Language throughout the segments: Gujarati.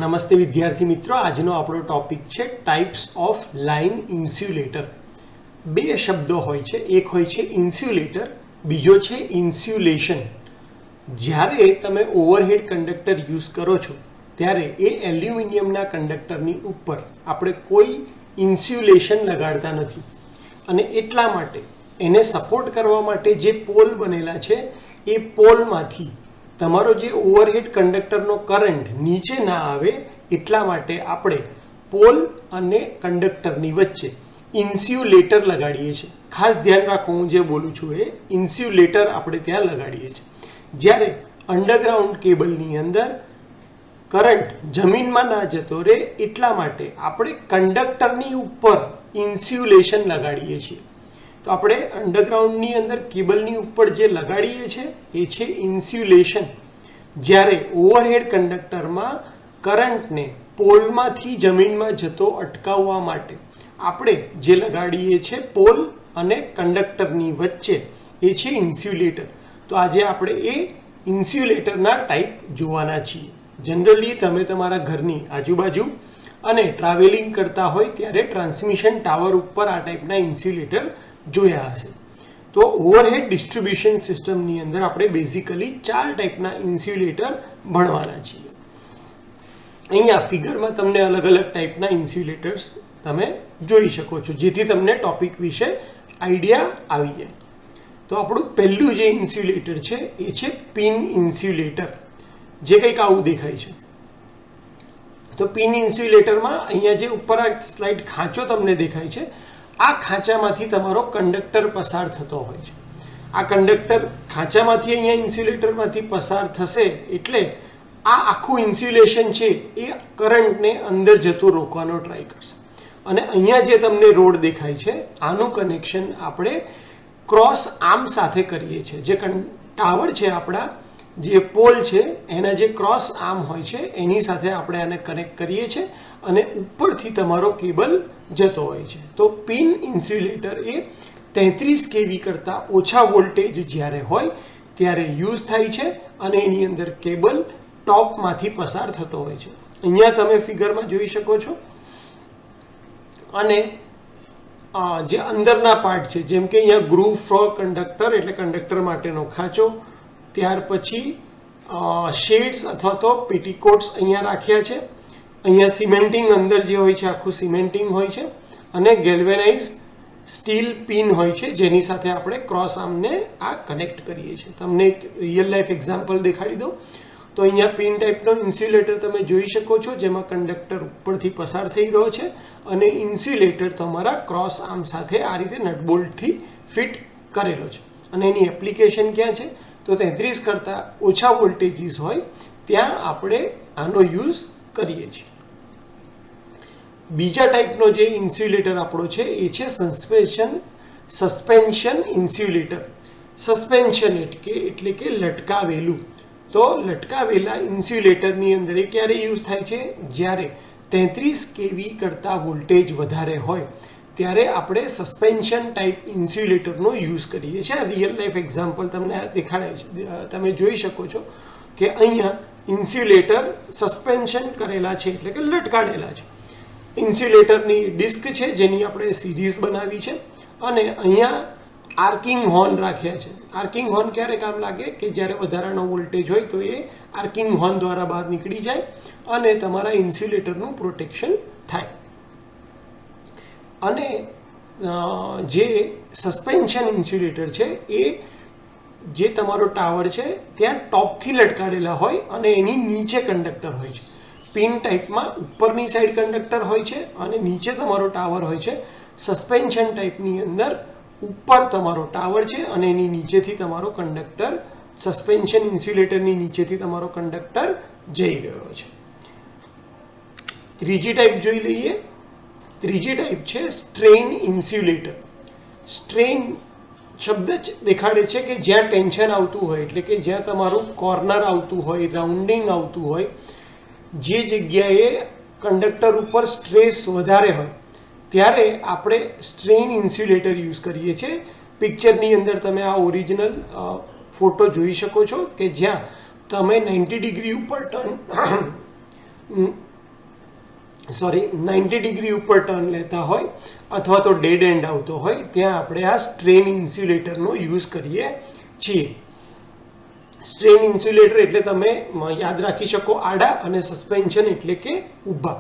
નમસ્તે વિદ્યાર્થી મિત્રો, આજનો આપણો ટોપિક છે ટાઈપ્સ ઓફ લાઇન ઇન્સ્યુલેટર. બે શબ્દો હોય છે, એક હોય છે ઇન્સ્યુલેટર, બીજો છે ઇન્સ્યુલેશન. જ્યારે તમે ઓવરહેડ કંડક્ટર યુઝ કરો છો ત્યારે એ એલ્યુમિનિયમના કંડક્ટરની ઉપર આપણે કોઈ ઇન્સ્યુલેશન લગાડતા નથી અને એટલા માટે એને સપોર્ટ કરવા માટે જે પોલ બનેલા છે એ પોલમાંથી તમારો જે ઓવરહેડ કંડક્ટરનો કરંટ નીચે ના આવે એટલા માટે આપણે પોલ અને કંડક્ટરની વચ્ચે ઇન્સ્યુલેટર લગાડીએ છીએ. ખાસ ધ્યાન રાખો, હું જે બોલું છું એ ઇન્સ્યુલેટર આપણે ત્યાં લગાડીએ છીએ. જ્યારે અંડરગ્રાઉન્ડ કેબલની અંદર કરંટ જમીનમાં ના જતો રહે એટલા માટે આપણે કંડક્ટરની ઉપર ઇન્સ્યુલેશન લગાડીએ છીએ. તો આપણે અંડરગ્રાઉન્ડની અંદર કેબલની ઉપર જે લગાડીએ છીએ એ છે ઇન્સ્યુલેશન. જ્યારે ઓવરહેડ કંડક્ટરમાં કરંટને પોલમાંથી જમીનમાં જતો અટકાવવા માટે આપણે જે લગાડીએ છીએ પોલ અને કંડક્ટરની વચ્ચે એ છે ઇન્સ્યુલેટર. તો આજે આપણે એ ઇન્સ્યુલેટરના ટાઈપ જોવાના છીએ. જનરલી તમે તમારા ઘરની આજુબાજુ અને ટ્રાવેલિંગ કરતા હોય ત્યારે ટ્રાન્સમિશન ટાવર ઉપર આ ટાઈપના ઇન્સ્યુલેટર જોયા હશે. તો ઓવરહેડ ડિસ્ટ્રીબ્યુશન સિસ્ટમની અંદર આપણે બેઝિકલી 4 ટાઈપના ઇન્સ્યુલેટર ભણવાના છીએ. અહીંયા ફિગરમાં તમને અલગ અલગ ટાઈપના ઇન્સ્યુલેટર્સ તમે જોઈ શકો છો, જેથી તમને ટોપિક વિશે આઈડિયા આવી જાય. તો આપણું પહેલું જે ઇન્સ્યુલેટર છે એ છે પિન ઇન્સ્યુલેટર, જે કંઈક આવું દેખાય છે. તો પિન ઇન્સ્યુલેટરમાં અહીંયા જે ઉપર આ સ્લાઇડ ખાંચો તમને દેખાય છે, આ ખાંચામાંથી તમારો કંડક્ટર પસાર થતો હોય છે. આ કંડક્ટર ખાંચામાંથી અહીંયા ઇન્સ્યુલેટરમાંથી પસાર થશે એટલે આ આખું ઇન્સ્યુલેશન છે એ કરંટને અંદર જતું રોકવાનો ટ્રાય કરશે. અને અહીંયા જે તમને રોડ દેખાય છે આનું કનેક્શન આપણે ક્રોસ આર્મ સાથે કરીએ છીએ. જે ટાવર છે આપણા, જે પોલ છે એના જે ક્રોસ આર્મ હોય છે એની સાથે આપણે આને કનેક્ટ કરીએ છીએ અને ઉપરથી તમારો કેબલ જતો હોય છે. તો પિન ઇન્સ્યુલેટર એ 33 kV કરતાં ઓછા વોલ્ટેજ જ્યારે હોય ત્યારે યુઝ થાય છે અને એની અંદર કેબલ ટોપમાંથી પસાર થતો હોય છે. અહીંયા તમે ફિગરમાં જોઈ શકો છો. અને જે અંદરના પાર્ટ છે, જેમ કે અહીંયા ગ્રુવ ફોર કંડક્ટર એટલે કંડક્ટર માટેનો ખાંચો, ત્યાર પછી શેડ્સ અથવા તો પેટીકોટ્સ અહીંયા રાખ્યા છે. અહીંયા સિમેન્ટિંગ અંદર જે હોય છે આખું સિમેન્ટિંગ હોય છે અને ગેલ્વેનાઇઝ સ્ટીલ પિન હોય છે જેની સાથે આપણે ક્રોસ આર્મને આ કનેક્ટ કરીએ છીએ. તમને એક રિયલ લાઈફ એક્ઝામ્પલ દેખાડી દઉં તો અહીંયા પિન ટાઈપનો ઇન્સ્યુલેટર તમે જોઈ શકો છો, જેમાં કંડક્ટર ઉપરથી પસાર થઈ રહ્યો છે અને ઇન્સ્યુલેટર તમારા ક્રોસ આર્મ સાથે આ રીતે નટબોલ્ટથી ફિટ કરેલો છે. અને એની એપ્લિકેશન ક્યાં છે? તો 33 કરતાં ઓછા વોલ્ટેજીસ હોય ત્યાં આપણે આનો યુઝ કરીએ છીએ. બીજા ટાઈપનો જે ઇન્સ્યુલેટર આપણો છે એ છે સસ્પેન્શન ઇન્સ્યુલેટર. સસ્પેન્શન એટલે કે લટકાવેલું. તો લટકાવેલા ઇન્સ્યુલેટરની અંદર એ ક્યારે યુઝ થાય છે? જ્યારે 33 kV કરતાં વોલ્ટેજ વધારે હોય ત્યારે આપણે સસ્પેન્શન ટાઈપ ઇન્સ્યુલેટરનો યુઝ કરીએ છીએ. રિયલ લાઈફ એક્ઝામ્પલ તમને દેખાડાય છે, તમે જોઈ શકો છો કે અહીંયા ઇન્સ્યુલેટર સસ્પેન્શન કરેલા છે એટલે કે લટકાડેલા છે. ઇન્સ્યુલેટરની ડિસ્ક છે જેની આપણે સિરીઝ બનાવી છે અને અહીંયા આર્કિંગ હોર્ન રાખ્યા છે. આર્કિંગ હોર્ન ક્યારે કામ લાગે? કે જ્યારે વધારાનો વોલ્ટેજ હોય તો એ આર્કિંગ હોર્ન દ્વારા બહાર નીકળી જાય અને તમારા ઇન્સ્યુલેટરનું પ્રોટેક્શન થાય. અને જે સસ્પેન્શન ઇન્સ્યુલેટર છે એ જે તમારો ટાવર છે ત્યાં ટોપથી લટકાડેલા હોય અને એની નીચે કંડક્ટર હોય છે. પિન ટાઈપમાં ઉપરની સાઈડ કંડક્ટર હોય છે અને નીચે તમારો ટાવર હોય છે. સસ્પેન્શન ટાઈપની અંદર ઉપર તમારો ટાવર છે અને એની નીચેથી તમારો કંડક્ટર, સસ્પેન્શન ઇન્સ્યુલેટરની નીચેથી તમારો કંડક્ટર જઈ રહ્યો છે. ત્રીજી ટાઈપ જોઈ લઈએ. ત્રીજી ટાઈપ છે સ્ટ્રેઇન ઇન્સ્યુલેટર. સ્ટ્રેઇન શબ્દ દેખાડે છે કે જ્યાં ટેન્શન આવતું હોય, એટલે કે જ્યાં તમારું કોર્નર આવતું હોય, રાઉન્ડિંગ આવતું હોય, જે જગ્યાએ કંડક્ટર ઉપર સ્ટ્રેસ વધારે હોય ત્યારે આપણે સ્ટ્રેઇન ઇન્સ્યુલેટર યુઝ કરીએ છીએ. પિક્ચરની અંદર તમે આ ઓરિજિનલ ફોટો જોઈ શકો છો કે જ્યાં તમે 90 ડિગ્રી ઉપર ટર્ન 90 ડિગ્રી ઉપર ટર્ન લેતા હોય અથવા તો ડેડ એન્ડ આવતો હોય ત્યાં આપણે આ સ્ટ્રેન ઇન્સ્યુલેટરનો યુઝ કરીએ છીએ. સ્ટ્રેન ઇન્સ્યુલેટર એટલે તમે યાદ રાખી શકો આડા અને સસ્પેન્શન એટલે કે ઊભા.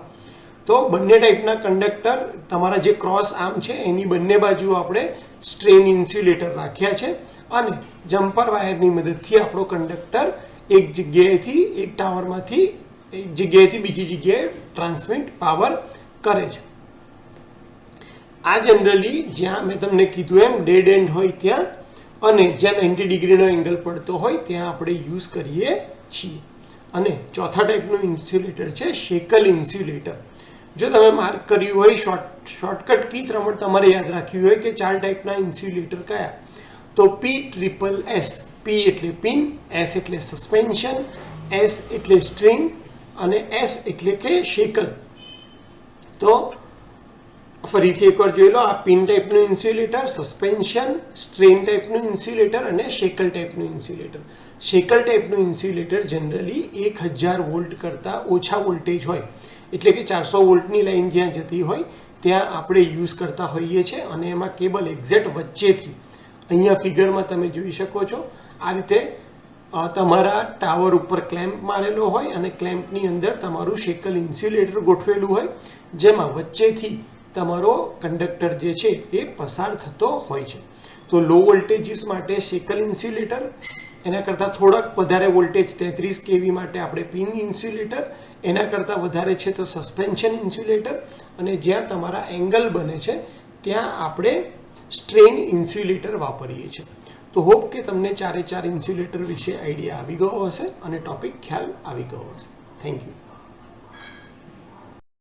તો બંને ટાઈપના કંડક્ટર તમારા જે ક્રોસ આર્મ છે એની બંને બાજુ આપણે સ્ટ્રેન ઇન્સ્યુલેટર રાખ્યા છે અને જમ્પર વાયરની મદદથી આપણો કંડક્ટર એક જગ્યાએથી એક ટાવરમાંથી એક જગ્યાએથી બીજી જગ્યાએ ટ્રાન્સમિટ પાવર કરે છે. આ જનરલી જ્યાં મેં તમને કીધું એમ ડેડ એન્ડ હોય ત્યાં અને જ્યાં 90 ડિગ્રીનો એંગલ પડતો હોય ત્યાં આપણે યુઝ કરીએ છીએ. અને ચોથા ટાઈપનું ઇન્સ્યુલેટર છે શેકલ ઇન્સ્યુલેટર. જો તમે માર્ક કર્યું હોય શોર્ટકટ કી તમારે યાદ રાખ્યું હોય કે 4 ટાઈપના ઇન્સ્યુલેટર કયા, તો PSSS. P એટલે પિન, S એટલે સસ્પેન્શન, S એટલે સ્ટ્રિંગ અને S એટલે કે શેકલ. તો ફરીથી એકવાર જોઈ લો, આ પિન ટાઈપનું ઇન્સ્યુલેટર, સસ્પેન્શન, સ્ટ્રેન ટાઈપનું ઇન્સ્યુલેટર અને શેકલ ટાઈપનું ઇન્સ્યુલેટર. શેકલ ટાઈપનું ઇન્સ્યુલેટર જનરલી 1000 વોલ્ટ કરતાં ઓછા વોલ્ટેજ હોય એટલે કે 400 વોલ્ટની લાઈન જ્યાં જતી હોય ત્યાં આપણે યુઝ કરતા હોઈએ છીએ અને એમાં કેબલ એક્ઝેક્ટ વચ્ચેથી અહીંયા ફિગરમાં તમે જોઈ શકો છો આ રીતે તમારા ટાવર ઉપર ક્લેમ્પ મારેલો હોય અને ક્લેમ્પની અંદર તમારું શેકલ ઇન્સ્યુલેટર ગોઠવેલું હોય જેમાં વચ્ચેથી તમારો કંડક્ટર જે છે એ પસાર થતો હોય છે. તો લો વોલ્ટેજીસ માટે શેકલ ઇન્સ્યુલેટર, એના કરતાં થોડાક વધારે વોલ્ટેજ 33 kV માટે આપણે પિન ઇન્સ્યુલેટર, એના કરતાં વધારે છે તો સસ્પેન્શન ઇન્સ્યુલેટર અને જ્યાં તમારા એંગલ બને છે ત્યાં આપણે સ્ટ્રેન ઇન્સ્યુલેટર વાપરીએ છીએ. તો હોપ કે તમને 4 ઇન્સ્યુલેટર વિશે આઈડિયા આવી ગયો હશે અને ટોપિક ખ્યાલ આવી ગયો હશે. Thank you.